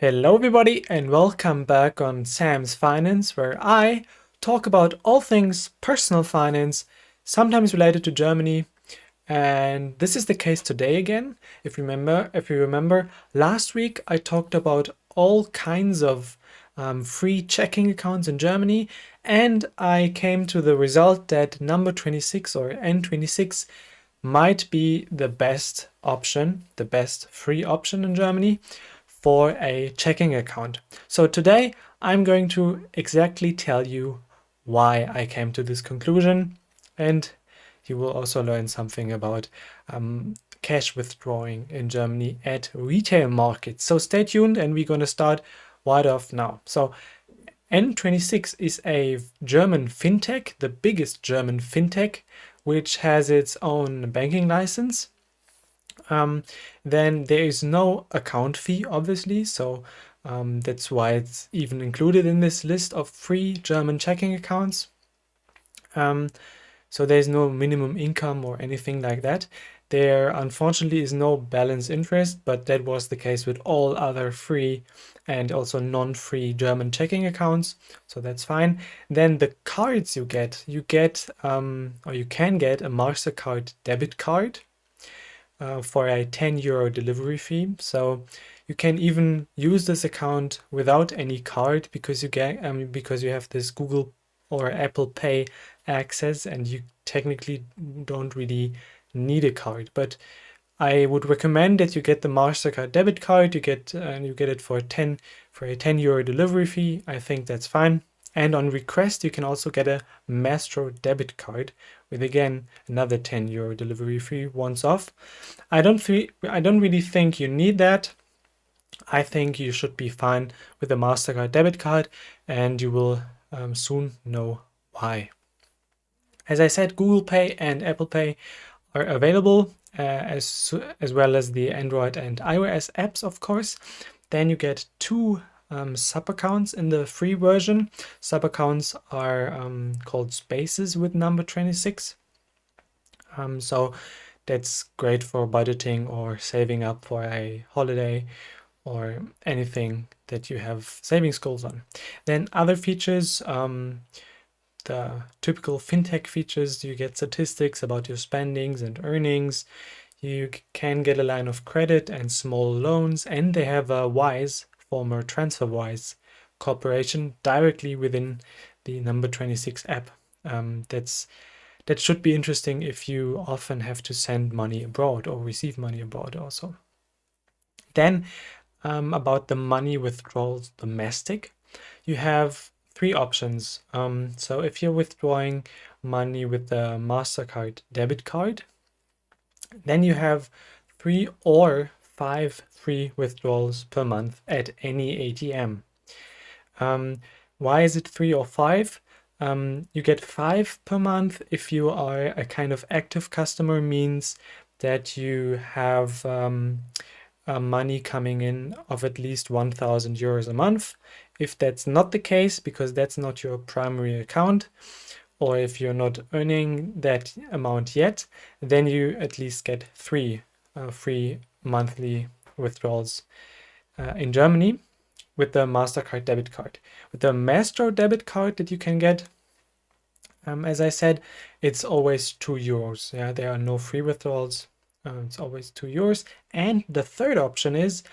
Hello everybody and welcome back on Sam's Finance, where I talk about all things personal finance, sometimes related to Germany. And this is the case today again. If you remember, last week I talked about all kinds of free checking accounts in Germany, and I came to the result that number 26 or N26 might be the best option, the best free option in Germany for a checking account. So today I'm going to exactly tell you why I came to this conclusion, and you will also learn something about cash withdrawing in Germany at retail markets. So stay tuned and we're going to start right off now. So N26 is a German fintech, the biggest German fintech, which has its own banking license. Then there is no account fee, obviously, so that's why it's even included in this list of free German checking accounts. So there's no minimum income or anything like that. There unfortunately is no balance interest, but that was the case with all other free and also non-free German checking accounts, so that's fine. Then the cards you get or you can get a Mastercard debit card for a 10 euro delivery fee. So you can even use this account without any card because you have this Google or Apple Pay access, and you technically don't really need a card. But I would recommend that you get the Mastercard debit card. You get it for a 10 euro delivery fee. I think that's fine. And on request, you can also get a Maestro debit card with, again, another 10 euro delivery fee once off. I don't really think you need that. I think you should be fine with the Mastercard debit card, and you will soon know why. As I said, Google Pay and Apple Pay are available, as well as the Android and iOS apps, of course. Then you get two sub-accounts in the free version. Sub-accounts are called spaces with number 26. So that's great for budgeting or saving up for a holiday or anything that you have savings goals on. Then other features, the typical fintech features, you get statistics about your spendings and earnings. You can get a line of credit and small loans, and they have a Wise, former TransferWise cooperation directly within the number 26 app. That should be interesting if you often have to send money abroad or receive money abroad also. Then about the money withdrawals domestic, you have three options. So if you're withdrawing money with the Mastercard debit card, then you have 3 or 5 free withdrawals per month at any ATM. Why is it 3 or 5? You get 5 per month if you are a kind of active customer, means that you have money coming in of at least 1,000 euros a month. If that's not the case, because that's not your primary account, or if you're not earning that amount yet, then you at least get 3 free monthly withdrawals in Germany with the Mastercard debit card. With the Maestro debit card that you can get, as I said, it's always 2 euros. Yeah, there are no free withdrawals. It's always 2 euros. And the third option is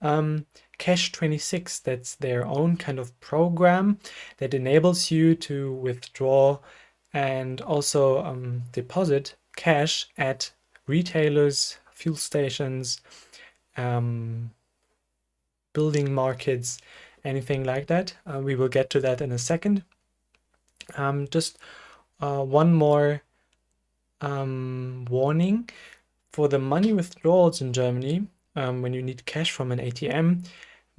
Cash26. That's their own kind of program that enables you to withdraw and also deposit cash at retailers, fuel stations, building markets, anything like that. We will get to that in a second. Just one more warning. For the money withdrawals in Germany, when you need cash from an ATM,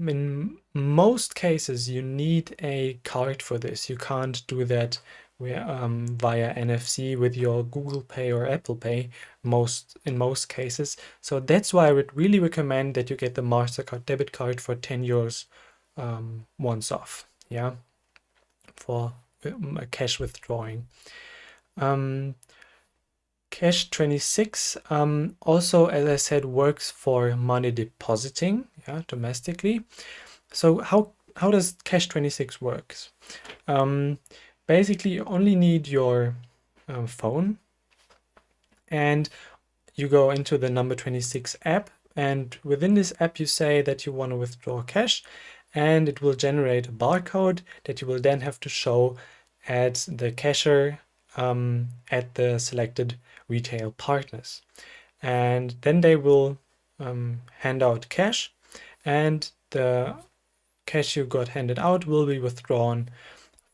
in most cases you need a card for this. You can't do that via NFC with your Google Pay or Apple Pay in most cases. So that's why I would really recommend that you get the Mastercard debit card for 10 euros once off, yeah, for cash withdrawing. Cash26 also, as I said, works for money depositing, yeah, domestically. So how does Cash26 works? Basically, you only need your phone, and you go into the Number26 app, and within this app you say that you want to withdraw cash, and it will generate a barcode that you will then have to show at the cashier at the selected retail partners. And then they will hand out cash, and the cash you got handed out will be withdrawn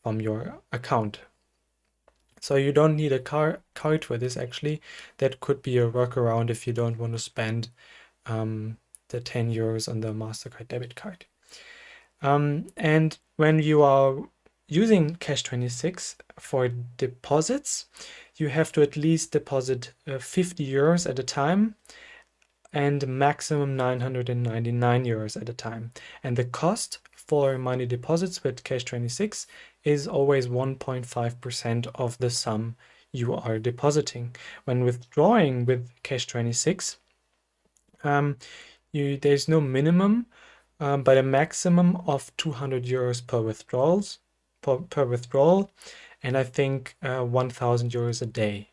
from your account. So you don't need a card for this actually. That could be a workaround if you don't want to spend the 10 euros on the MasterCard debit card. And when you are using Cash26 for deposits, you have to at least deposit 50 euros at a time and maximum 999 euros at a time. And the cost for money deposits with Cash26 is always 1.5% of the sum you are depositing. When withdrawing with Cash26, there's no minimum, but a maximum of 200 euros per withdrawal, and I think 1,000 euros a day.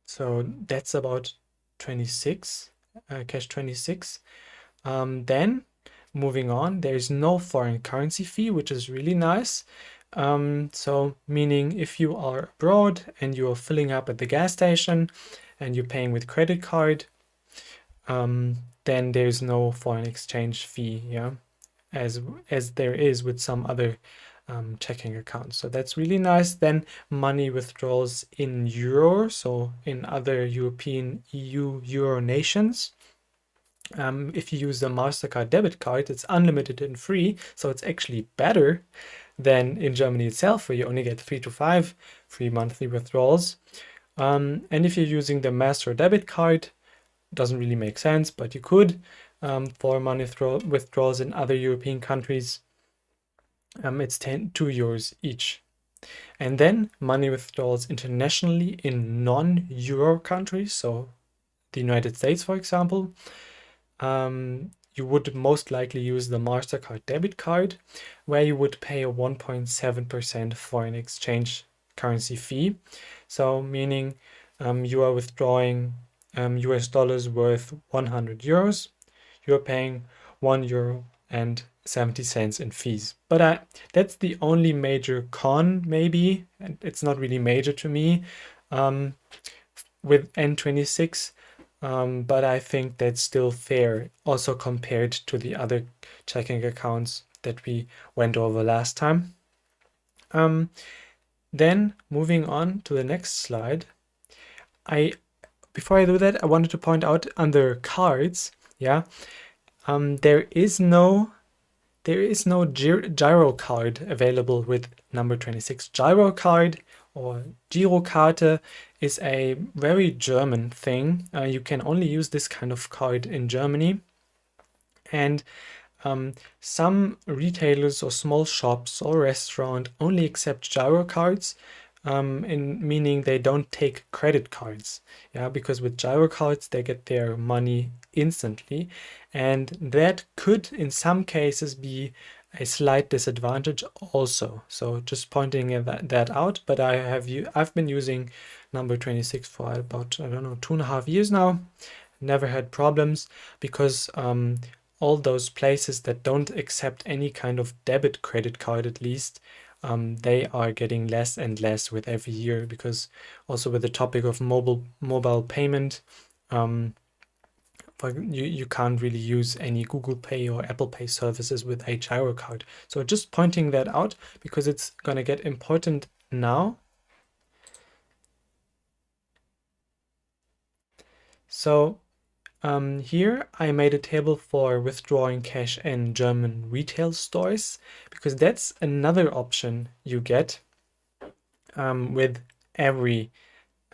So that's about 26, Cash26. Then moving on, there is no foreign currency fee, which is really nice. So meaning if you are abroad and you are filling up at the gas station and you're paying with credit card, then there's no foreign exchange fee, yeah, as there is with some other checking accounts. So that's really nice. Then money withdrawals in euro, so in other European EU euro nations. If you use the MasterCard debit card, it's unlimited and free, so it's actually better than in Germany itself, where you only get 3 to 5 free monthly withdrawals. And if you're using the Master debit card, it doesn't really make sense, but you could for money withdrawals in other European countries. It's 2 euros each. And then money withdrawals internationally in non-euro countries, so the United States, for example, you would most likely use the MasterCard debit card, where you would pay a 1.7% foreign exchange currency fee. So meaning you are withdrawing US dollars worth 100 euros, you're paying 1 euro and 70 cents in fees. But that's the only major con, maybe, and it's not really major to me with N26. But I think that's still fair, also compared to the other checking accounts that we went over last time. Then moving on to the next slide, before I do that, I wanted to point out under cards, yeah, there is no Gyro Card available with Number26. Gyro Card or Girokarte is a very German thing. You can only use this kind of card in Germany. And some retailers or small shops or restaurant only accept Gyro cards, meaning they don't take credit cards. Yeah, because with Gyro cards they get their money instantly, and that could in some cases be a slight disadvantage also. So just pointing that out. But I've been using Number26 for about, I don't know, 2.5 years now. Never had problems, because all those places that don't accept any kind of debit credit card, at least, they are getting less and less with every year, because also with the topic of mobile payment, you can't really use any Google Pay or Apple Pay services with a Gyro card. So just pointing that out, because it's going to get important now. So here I made a table for withdrawing cash in German retail stores, because that's another option you get with every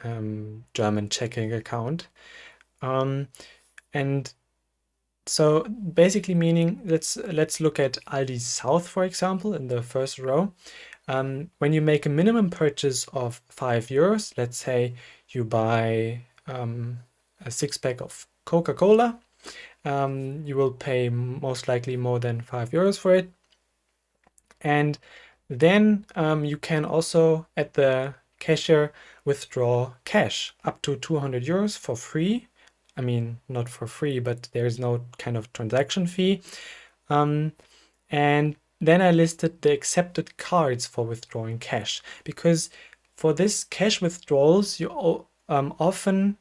German checking account. And so basically meaning, let's look at Aldi South, for example, in the first row. When you make a minimum purchase of 5 euros, let's say you buy a 6-pack of Coca-Cola, you will pay most likely more than €5 for it. And then you can also at the cashier withdraw cash up to €200 for free. I mean, not for free, but there's no kind of transaction fee. And then I listed the accepted cards for withdrawing cash, because for this cash withdrawals, you often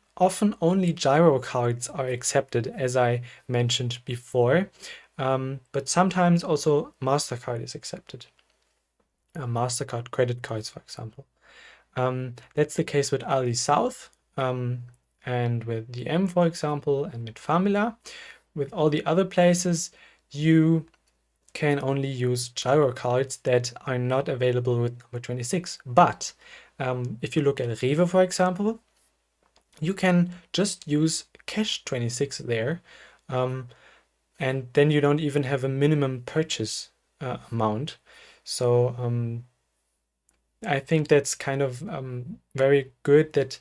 only Gyro cards are accepted, as I mentioned before. But sometimes also MasterCard is accepted. MasterCard credit cards, for example. That's the case with Aldi South and with DM, for example, and with Famila. With all the other places, you can only use Gyro cards that are not available with number 26. But if you look at Rewe, for example, you can just use Cash26 there. And then you don't even have a minimum purchase amount. So I think that's kind of very good that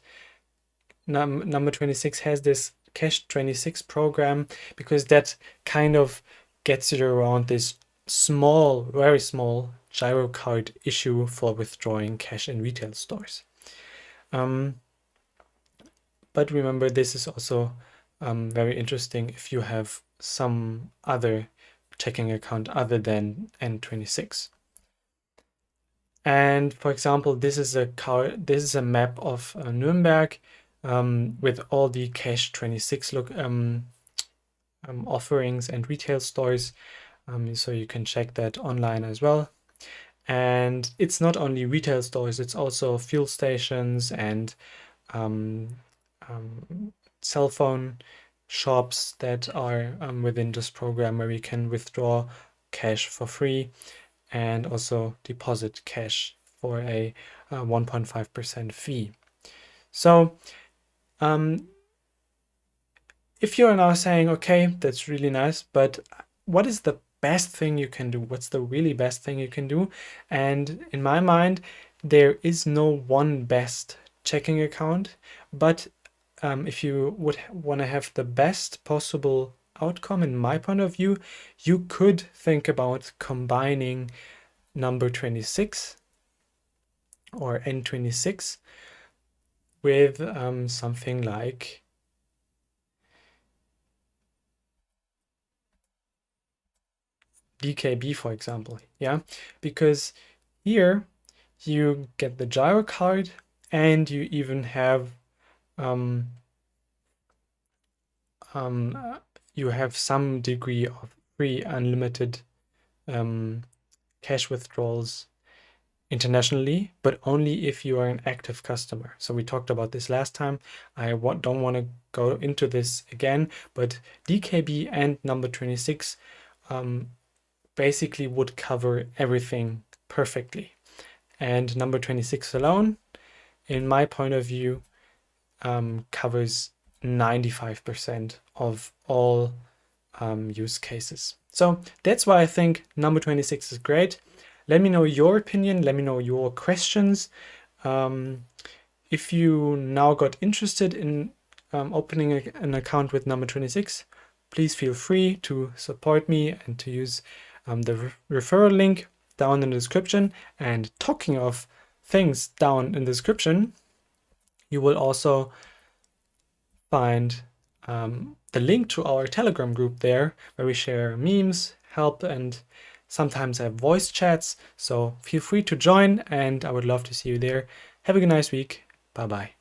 number 26 has this Cash26 program, because that kind of gets it around this small, very small Gyro card issue for withdrawing cash in retail stores. But remember, this is also very interesting if you have some other checking account other than N26. And for example, this is a map of Nuremberg with all the Cash26 offerings and retail stores. So you can check that online as well. And it's not only retail stores, it's also fuel stations and cell phone shops that are within this program, where we can withdraw cash for free and also deposit cash for a 1.5% fee. So if you're now saying, okay, that's really nice, but what is the best thing you can do? What's the really best thing you can do? And in my mind, there is no one best checking account, but if you would want to have the best possible outcome, in my point of view, you could think about combining number 26 or N26 with something like DKB, for example. Yeah, because here you get the Gyro card and you even have you have some degree of free unlimited cash withdrawals internationally, but only if you are an active customer. So we talked about this last time. I don't want to go into this again, but DKB and number 26 basically would cover everything perfectly. And number 26 alone, in my point of view, covers 95% of all use cases. So that's why I think number 26 is great. Let me know your opinion. Let me know your questions. If you now got interested in opening an account with number 26, please feel free to support me and to use the referral link down in the description. And talking of things down in the description, you will also find the link to our Telegram group there, where we share memes, help, and sometimes have voice chats. So feel free to join, and I would love to see you there. Have a nice week. Bye bye.